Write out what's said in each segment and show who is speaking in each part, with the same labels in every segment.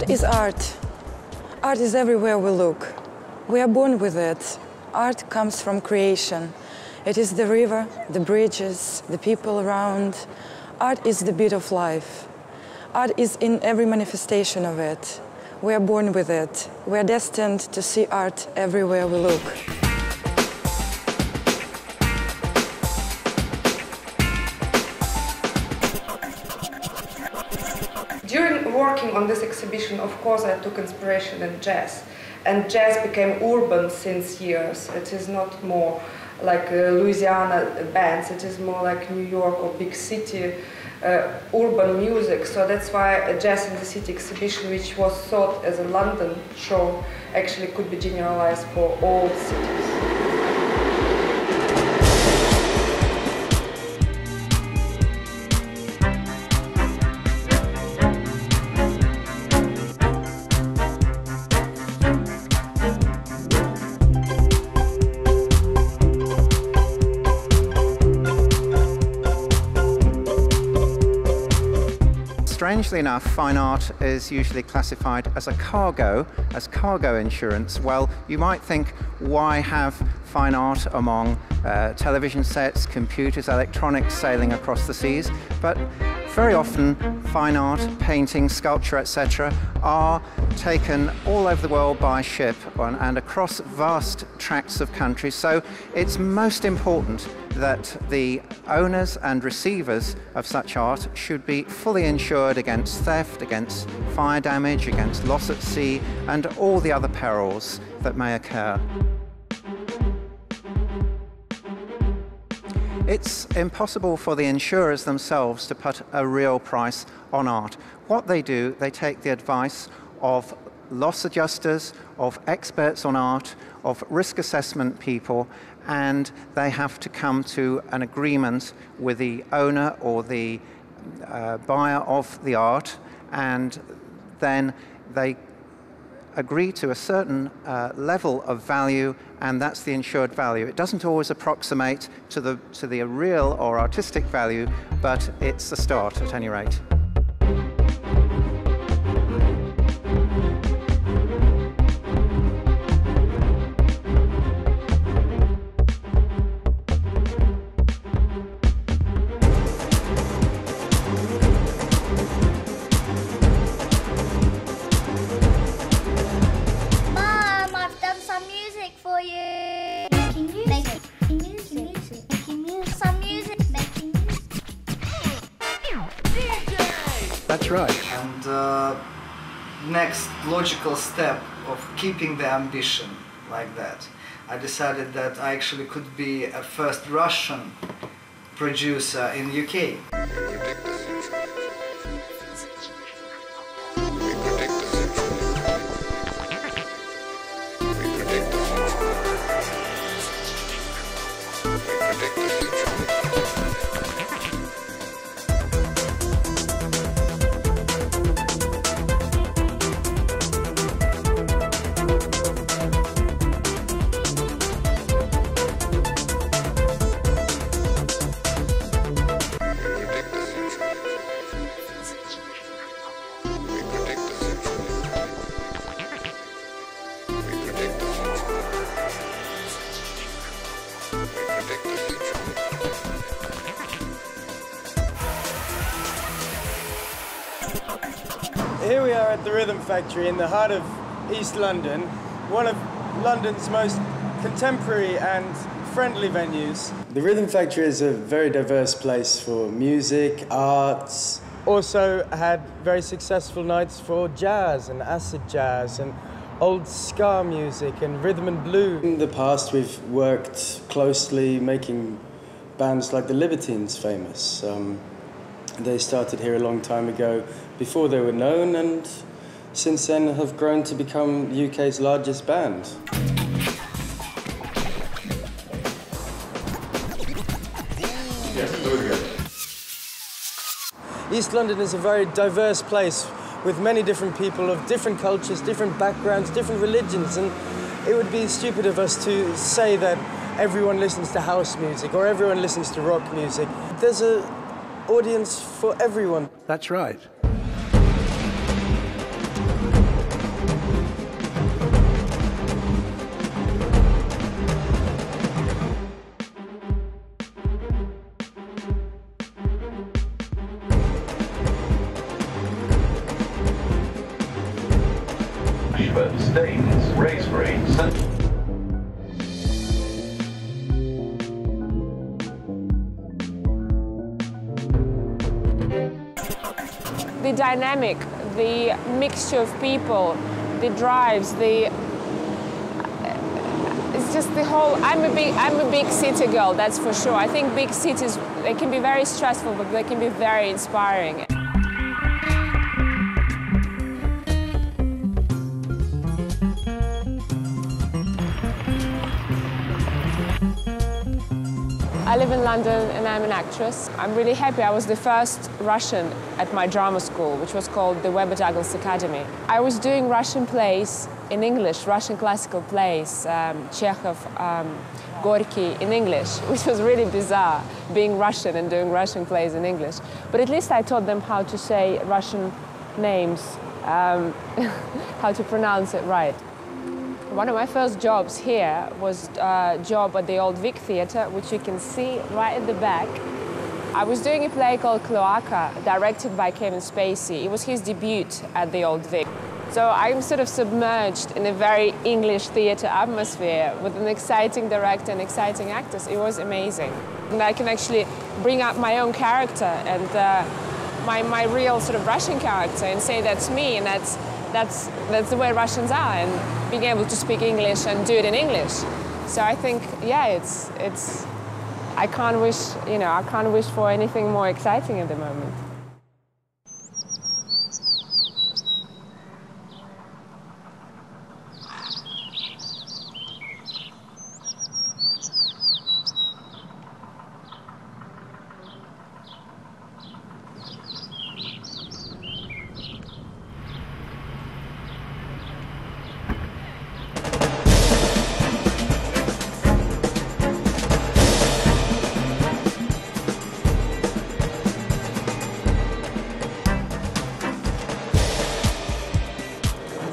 Speaker 1: What is art? Art is everywhere we look. We are born with it. Art comes from creation. It is the river, the bridges, the people around. Art is the beat of life. Art is in every manifestation of it. We are born with it. We are destined to see art everywhere we look.
Speaker 2: During working on this exhibition, of course, I took inspiration in jazz. And jazz became urban since years. It is not more like Louisiana bands, it is more like New York or big city urban music. So that's why a Jazz in the City exhibition, which was thought as a London show, actually could be generalized for all cities.
Speaker 3: Strangely enough, fine art is usually classified as cargo insurance. Well, you might think, why have fine art among television sets, computers, electronics sailing across the seas? But very often, fine art, painting, sculpture, etc. are taken all over the world by ship and across vast tracts of countries. So it's most important that the owners and receivers of such art should be fully insured against theft, against fire damage, against loss at sea, and all the other perils that may occur. It's impossible for the insurers themselves to put a real price on art. What they do, they take the advice of loss adjusters, of experts on art, of risk assessment people, and they have to come to an agreement with the owner or the buyer of the art, and then they agree to a certain level of value, and that's the insured value. It doesn't always approximate to the real or artistic value, but it's a start at any rate.
Speaker 4: That's right.
Speaker 5: And next logical step of keeping the ambition like that, I decided that I actually could be a first Russian producer in UK.
Speaker 6: Here we are at the Rhythm Factory in the heart of East London, one of London's most contemporary and friendly venues. The Rhythm Factory is a very diverse place for music, arts. Also had very successful nights for jazz and acid jazz and old ska music and rhythm and blues. In the past we've worked closely making bands like the Libertines famous. They started here a long time ago before they were known, and since then have grown to become UK's largest band. East London is a very diverse place with many different people of different cultures, different backgrounds, different religions, and it would be stupid of us to say that everyone listens to house music or everyone listens to rock music. There's an audience for everyone.
Speaker 4: That's right. States, race rate,
Speaker 7: the dynamic, the mixture of people, the drives, it's just the whole. I'm a big city girl, that's for sure. I think big cities, they can be very stressful, but they can be very inspiring. I live in London and I'm an actress. I'm really happy. I was the first Russian at my drama school, which was called the Weber Douglas Academy. I was doing Russian plays in English, Russian classical plays, Chekhov, Gorky in English, which was really bizarre, being Russian and doing Russian plays in English. But at least I taught them how to say Russian names, how to pronounce it right. One of my first jobs here was a job at the Old Vic Theatre, which you can see right at the back. I was doing a play called Cloaca, directed by Kevin Spacey. It was his debut at the Old Vic. So I'm sort of submerged in a very English theatre atmosphere with an exciting director and exciting actors. It was amazing. And I can actually bring up my own character and my real sort of Russian character and say that's me, and that's the way Russians are, and being able to speak English and do it in English. So I think, yeah, I can't wish for anything more exciting at the moment.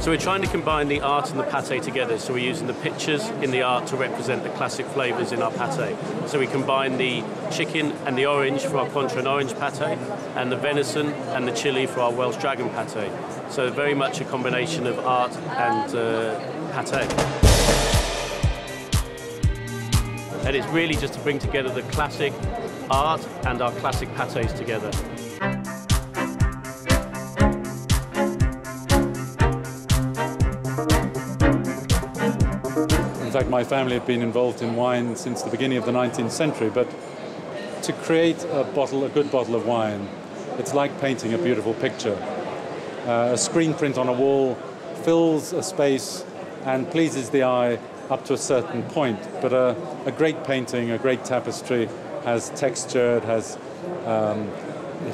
Speaker 8: So we're trying to combine the art and the pâté together. So we're using the pictures in the art to represent the classic flavours in our pâté. So we combine the chicken and the orange for our Cointreau and orange pâté, and the venison and the chili for our Welsh dragon pâté. So very much a combination of art and pâté. And it's really just to bring together the classic art and our classic pâtés together.
Speaker 9: In fact, my family have been involved in wine since the beginning of the 19th century, but to create a good bottle of wine, it's like painting a beautiful picture. A screen print on a wall fills a space and pleases the eye up to a certain point, but a great painting, a great tapestry has texture, it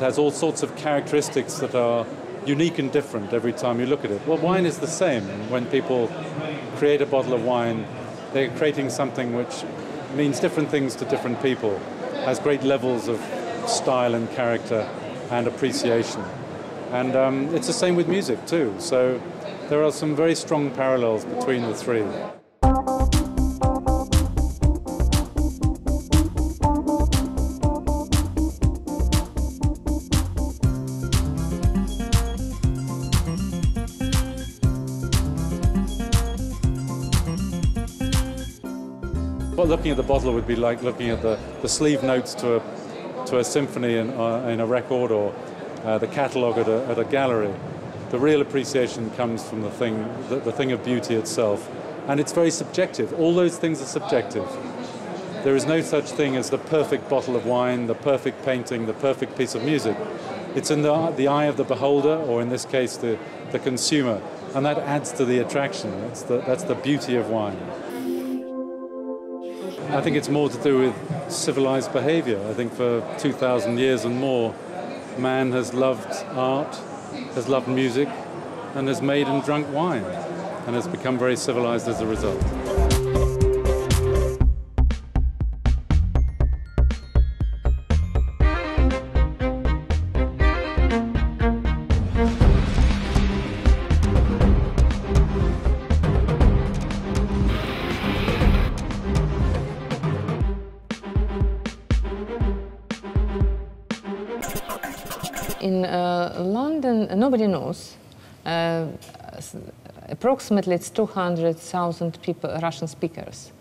Speaker 9: has all sorts of characteristics that are unique and different every time you look at it. Well, wine is the same. When people create a bottle of wine, they're creating something which means different things to different people, has great levels of style and character and appreciation. And it's the same with music too. So there are some very strong parallels between the three. Well, looking at the bottle would be like looking at the sleeve notes to a symphony in a record, or the catalogue at a gallery. The real appreciation comes from the thing of beauty itself, and it's very subjective. All those things are subjective. There is no such thing as the perfect bottle of wine, the perfect painting, the perfect piece of music. It's in the eye of the beholder, or in this case, the consumer, and that adds to the attraction. That's the beauty of wine. I think it's more to do with civilized behavior. I think for 2,000 years and more, man has loved art, has loved music, and has made and drunk wine, and has become very civilized as a result.
Speaker 10: In London, nobody knows. approximately it's 200,000 people, Russian speakers.